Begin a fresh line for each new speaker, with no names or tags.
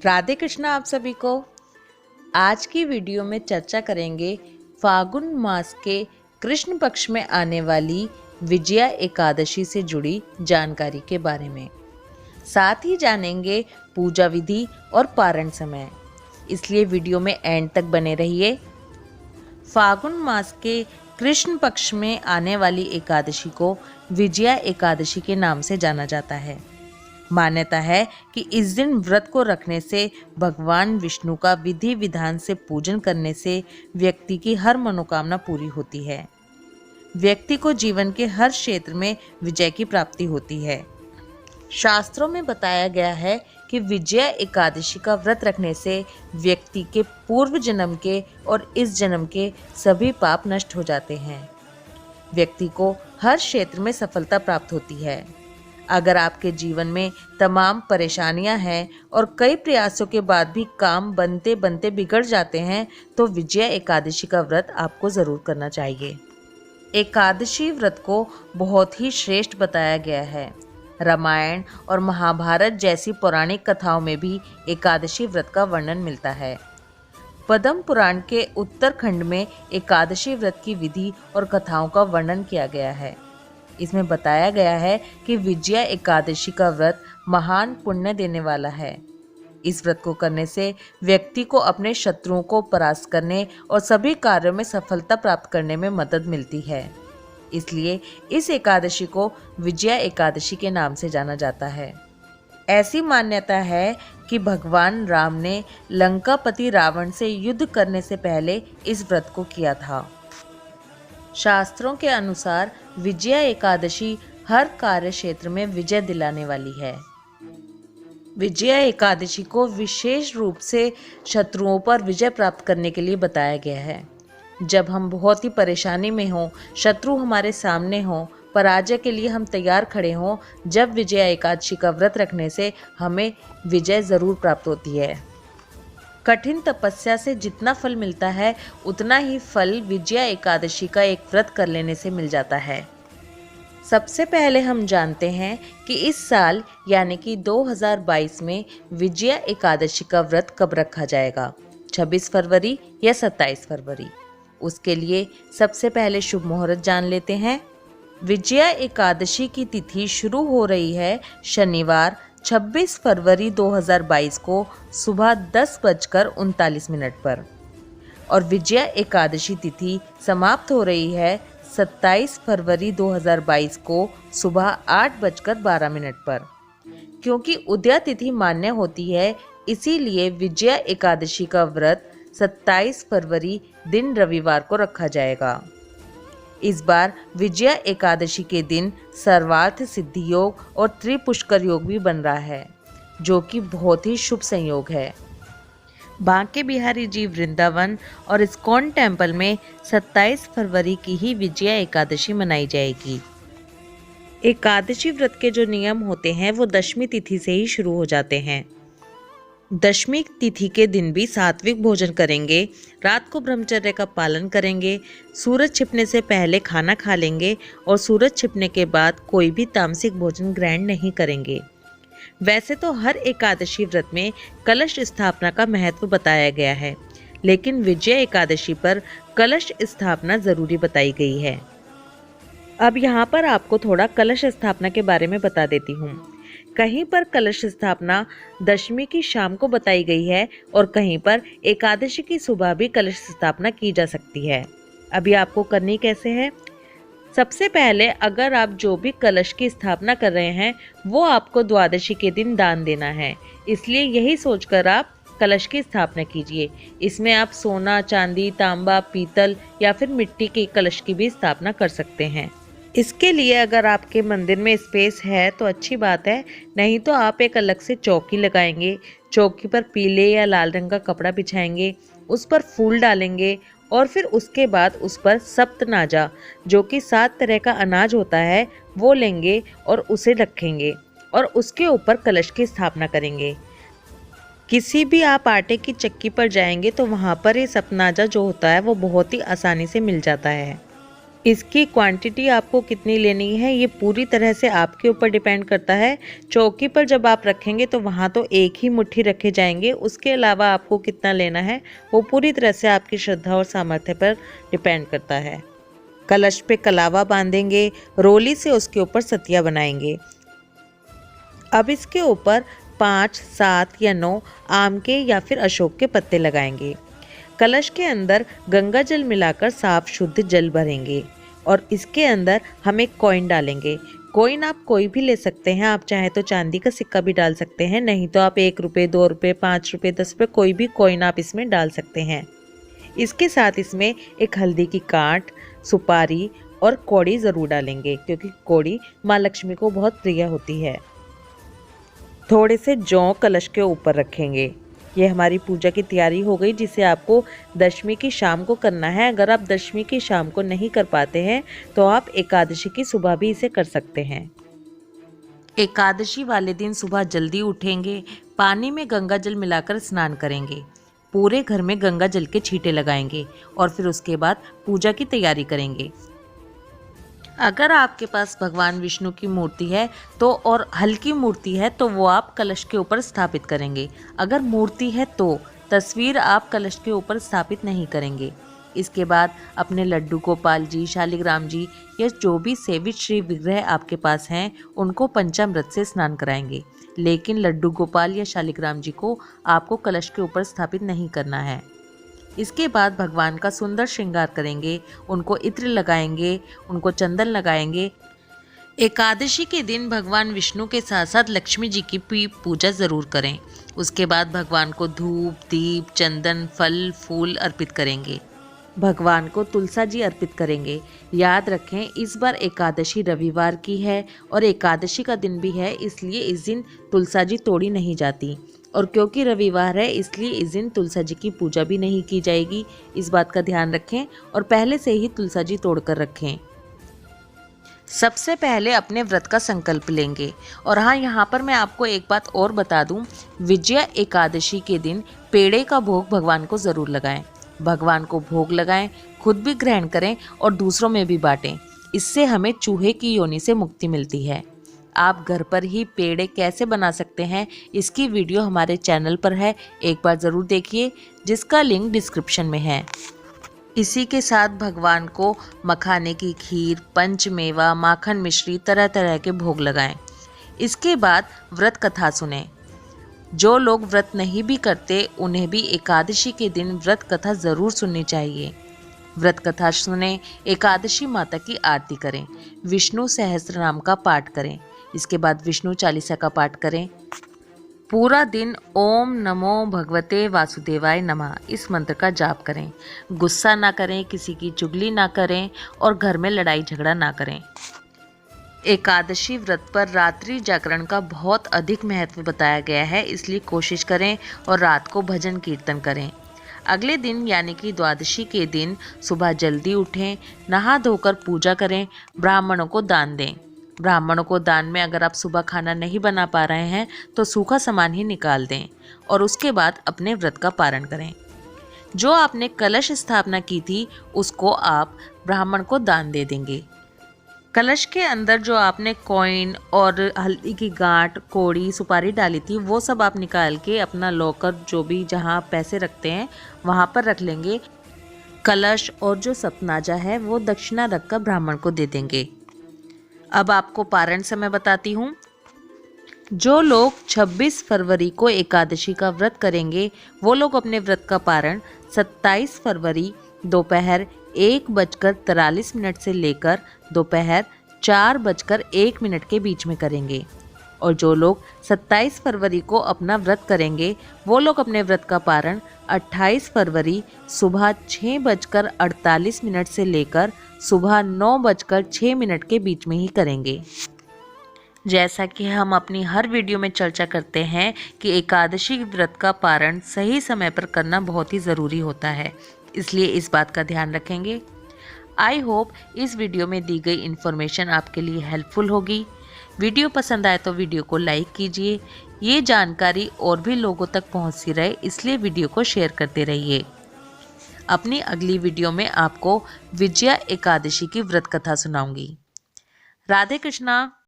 राधे कृष्णा आप सभी को। आज की वीडियो में चर्चा करेंगे फागुन मास के कृष्ण पक्ष में आने वाली विजया एकादशी से जुड़ी जानकारी के बारे में। साथ ही जानेंगे पूजा विधि और पारण समय, इसलिए वीडियो में एंड तक बने रहिए। फागुन मास के कृष्ण पक्ष में आने वाली एकादशी को विजया एकादशी के नाम से जाना जाता है। मान्यता है कि इस दिन व्रत को रखने से भगवान विष्णु का विधि विधान से पूजन करने से व्यक्ति की हर मनोकामना पूरी होती है। व्यक्ति को जीवन के हर क्षेत्र में विजय की प्राप्ति होती है। शास्त्रों में बताया गया है कि विजया एकादशी का व्रत रखने से व्यक्ति के पूर्व जन्म के और इस जन्म के सभी पाप नष्ट हो जाते हैं। व्यक्ति को हर क्षेत्र में सफलता प्राप्त होती है। अगर आपके जीवन में तमाम परेशानियां हैं और कई प्रयासों के बाद भी काम बनते बनते बिगड़ जाते हैं, तो विजया एकादशी का व्रत आपको ज़रूर करना चाहिए। एकादशी व्रत को बहुत ही श्रेष्ठ बताया गया है। रामायण और महाभारत जैसी पौराणिक कथाओं में भी एकादशी व्रत का वर्णन मिलता है। पद्म पुराण के उत्तरखंड में एकादशी व्रत की विधि और कथाओं का वर्णन किया गया है। इसमें बताया गया है कि विजया एकादशी का व्रत महान पुण्य देने वाला है। इस व्रत को करने से व्यक्ति को अपने शत्रुओं को परास्त करने और सभी कार्यों में सफलता प्राप्त करने में मदद मिलती है। इसलिए इस एकादशी को विजया एकादशी के नाम से जाना जाता है। ऐसी मान्यता है कि भगवान राम ने लंकापति रावण से युद्ध करने से पहले इस व्रत को किया था। शास्त्रों के अनुसार विजया एकादशी हर कार्य क्षेत्र में विजय दिलाने वाली है। विजया एकादशी को विशेष रूप से शत्रुओं पर विजय प्राप्त करने के लिए बताया गया है। जब हम बहुत ही परेशानी में हों, शत्रु हमारे सामने हों, पराजय के लिए हम तैयार खड़े हों, जब विजया एकादशी का व्रत रखने से हमें विजय ज़रूर प्राप्त होती है। कठिन तपस्या से जितना फल मिलता है, उतना ही फल विजया एकादशी का एक व्रत कर लेने से मिल जाता है। सबसे पहले हम जानते हैं कि इस साल यानी कि 2022 में विजया एकादशी का व्रत कब रखा जाएगा, 26 फरवरी या 27 फरवरी। उसके लिए सबसे पहले शुभ मुहूर्त जान लेते हैं। विजया एकादशी की तिथि शुरू हो रही है शनिवार 26 फरवरी 2022 को सुबह 10:39 पर और विजया एकादशी तिथि समाप्त हो रही है 27 फरवरी 2022 को सुबह 8:12 पर। क्योंकि उदया तिथि मान्य होती है, इसीलिए विजया एकादशी का व्रत 27 फरवरी दिन रविवार को रखा जाएगा। इस बार विजया एकादशी के दिन सर्वार्थ सिद्धि योग और त्रिपुष्कर योग भी बन रहा है, जो कि बहुत ही शुभ संयोग है। बांके बिहारी जी वृंदावन और इस्कॉन टेम्पल में 27 फरवरी की ही विजया एकादशी मनाई जाएगी। एकादशी व्रत के जो नियम होते हैं वो दशमी तिथि से ही शुरू हो जाते हैं। दशमी तिथि के दिन भी सात्विक भोजन करेंगे, रात को ब्रह्मचर्य का पालन करेंगे, सूरज छिपने से पहले खाना खा लेंगे और सूरज छिपने के बाद कोई भी तामसिक भोजन ग्रहण नहीं करेंगे। वैसे तो हर एकादशी व्रत में कलश स्थापना का महत्व बताया गया है, लेकिन विजया एकादशी पर कलश स्थापना जरूरी बताई गई है। अब यहाँ पर आपको थोड़ा कलश स्थापना के बारे में बता देती हूँ। कहीं पर कलश स्थापना दशमी की शाम को बताई गई है और कहीं पर एकादशी की सुबह भी कलश स्थापना की जा सकती है। अभी आपको करनी कैसे है? सबसे पहले अगर आप जो भी कलश की स्थापना कर रहे हैं वो आपको द्वादशी के दिन दान देना है, इसलिए यही सोचकर आप कलश की स्थापना कीजिए। इसमें आप सोना, चांदी, तांबा, पीतल या फिर मिट्टी के कलश की भी स्थापना कर सकते हैं। इसके लिए अगर आपके मंदिर में स्पेस है तो अच्छी बात है, नहीं तो आप एक अलग से चौकी लगाएंगे। चौकी पर पीले या लाल रंग का कपड़ा बिछाएंगे, उस पर फूल डालेंगे और फिर उसके बाद उस पर सप्तनाजा, जो कि 7 तरह का अनाज होता है, वो लेंगे और उसे रखेंगे और उसके ऊपर कलश की स्थापना करेंगे। किसी भी आप आटे की चक्की पर जाएंगे तो वहाँ पर ये सप्तनाजा जो होता है वो बहुत ही आसानी से मिल जाता है। इसकी क्वांटिटी आपको कितनी लेनी है ये पूरी तरह से आपके ऊपर डिपेंड करता है। चौकी पर जब आप रखेंगे तो वहाँ तो एक ही मुट्ठी रखे जाएंगे, उसके अलावा आपको कितना लेना है वो पूरी तरह से आपकी श्रद्धा और सामर्थ्य पर डिपेंड करता है। कलश पे कलावा बांधेंगे, रोली से उसके ऊपर सतिया बनाएंगे। अब इसके ऊपर 5, 7 या 9 आम के या फिर अशोक के पत्ते लगाएंगे। कलश के अंदर गंगा जल मिलाकर साफ शुद्ध जल भरेंगे और इसके अंदर हम एक कॉइन डालेंगे। कॉइन आप कोई भी ले सकते हैं, आप चाहे तो चांदी का सिक्का भी डाल सकते हैं, नहीं तो आप 1 रुपये, 2 रुपये, 5 रुपये, 10 रुपये कोई भी कॉइन आप इसमें डाल सकते हैं। इसके साथ इसमें एक हल्दी की काट, सुपारी और कौड़ी ज़रूर डालेंगे क्योंकि कौड़ी माँ लक्ष्मी को बहुत प्रिय होती है। थोड़े से जौ कलश के ऊपर रखेंगे। ये हमारी पूजा की तैयारी हो गई, जिसे आपको दशमी की शाम को करना है। अगर आप दशमी की शाम को नहीं कर पाते हैं तो आप एकादशी की सुबह भी इसे कर सकते हैं। एकादशी वाले दिन सुबह जल्दी उठेंगे, पानी में गंगा जल मिलाकर स्नान करेंगे, पूरे घर में गंगा जल के छींटे लगाएंगे और फिर उसके बाद पूजा की तैयारी करेंगे। अगर आपके पास भगवान विष्णु की मूर्ति है तो और हल्की मूर्ति है तो वो आप कलश के ऊपर स्थापित करेंगे। अगर मूर्ति है तो तस्वीर आप कलश के ऊपर स्थापित नहीं करेंगे। इसके बाद अपने लड्डू गोपाल जी, शालिग्राम जी या जो भी सेवित श्री विग्रह आपके पास हैं उनको पंचामृत से स्नान कराएंगे, लेकिन लड्डू गोपाल या शालिग्राम जी को आपको कलश के ऊपर स्थापित नहीं करना है। इसके बाद भगवान का सुंदर श्रृंगार करेंगे, उनको इत्र लगाएंगे, उनको चंदन लगाएंगे। एकादशी के दिन भगवान विष्णु के साथ साथ लक्ष्मी जी की भी पूजा ज़रूर करें। उसके बाद भगवान को धूप, दीप, चंदन, फल, फूल अर्पित करेंगे। भगवान को तुलसा जी अर्पित करेंगे। याद रखें इस बार एकादशी रविवार की है और एकादशी का दिन भी है, इसलिए इस दिन तुलसा जी तोड़ी नहीं जाती और क्योंकि रविवार है इसलिए इस दिन तुलसा जी की पूजा भी नहीं की जाएगी। इस बात का ध्यान रखें और पहले से ही तुलसा जी तोड़कर रखें। सबसे पहले अपने व्रत का संकल्प लेंगे। और हाँ, यहाँ पर मैं आपको एक बात और बता दूँ, विजया एकादशी के दिन पेड़े का भोग भगवान को ज़रूर लगाएं। भगवान को भोग लगाएं, खुद भी ग्रहण करें और दूसरों में भी बांटें। इससे हमें चूहे की योनि से मुक्ति मिलती है। आप घर पर ही पेड़े कैसे बना सकते हैं इसकी वीडियो हमारे चैनल पर है, एक बार ज़रूर देखिए, जिसका लिंक डिस्क्रिप्शन में है। इसी के साथ भगवान को मखाने की खीर, पंचमेवा, माखन मिश्री तरह तरह के भोग लगाएं। इसके बाद व्रत कथा सुनें। जो लोग व्रत नहीं भी करते उन्हें भी एकादशी के दिन व्रत कथा ज़रूर सुननी चाहिए। व्रत कथा सुनें, एकादशी माता की आरती करें, विष्णु सहस्त्र नाम का पाठ करें। इसके बाद विष्णु चालीसा का पाठ करें। पूरा दिन ओम नमो भगवते वासुदेवाय नमः इस मंत्र का जाप करें। गुस्सा ना करें, किसी की चुगली ना करें और घर में लड़ाई झगड़ा ना करें। एकादशी व्रत पर रात्रि जागरण का बहुत अधिक महत्व बताया गया है, इसलिए कोशिश करें और रात को भजन कीर्तन करें। अगले दिन यानी कि द्वादशी के दिन सुबह जल्दी उठें, नहा धोकर पूजा करें, ब्राह्मणों को दान दें। ब्राह्मणों को दान में अगर आप सुबह खाना नहीं बना पा रहे हैं तो सूखा सामान ही निकाल दें और उसके बाद अपने व्रत का पारण करें। जो आपने कलश स्थापना की थी उसको आप ब्राह्मण को दान दे देंगे। कलश के अंदर जो आपने कॉइन और हल्दी की गांठ, कौड़ी, सुपारी डाली थी वो सब आप निकाल के अपना लॉकर, जो भी जहां पैसे रखते हैं वहां पर रख लेंगे। कलश और जो सतनाजा है वो दक्षिणा रखकर ब्राह्मण को दे देंगे। अब आपको पारण समय बताती हूँ। जो लोग 26 फरवरी को एकादशी का व्रत करेंगे वो लोग अपने व्रत का पारण 27 फरवरी दोपहर 1:43 से लेकर दोपहर 4:01 के बीच में करेंगे। और जो लोग 27 फरवरी को अपना व्रत करेंगे वो लोग अपने व्रत का पारण 28 फरवरी सुबह 6:48 से लेकर सुबह 9:06 के बीच में ही करेंगे। जैसा कि हम अपनी हर वीडियो में चर्चा करते हैं कि एकादशी व्रत का पारण सही समय पर करना बहुत ही ज़रूरी होता है, इसलिए इस बात का ध्यान रखेंगे। आई होप इस वीडियो में दी गई इन्फॉर्मेशन आपके लिए हेल्पफुल होगी। वीडियो पसंद आए तो वीडियो को लाइक कीजिए। ये जानकारी और भी लोगों तक पहुंचती रहे इसलिए वीडियो को शेयर करते रहिए। अपनी अगली वीडियो में आपको विजया एकादशी की व्रत कथा सुनाऊंगी। राधे कृष्णा।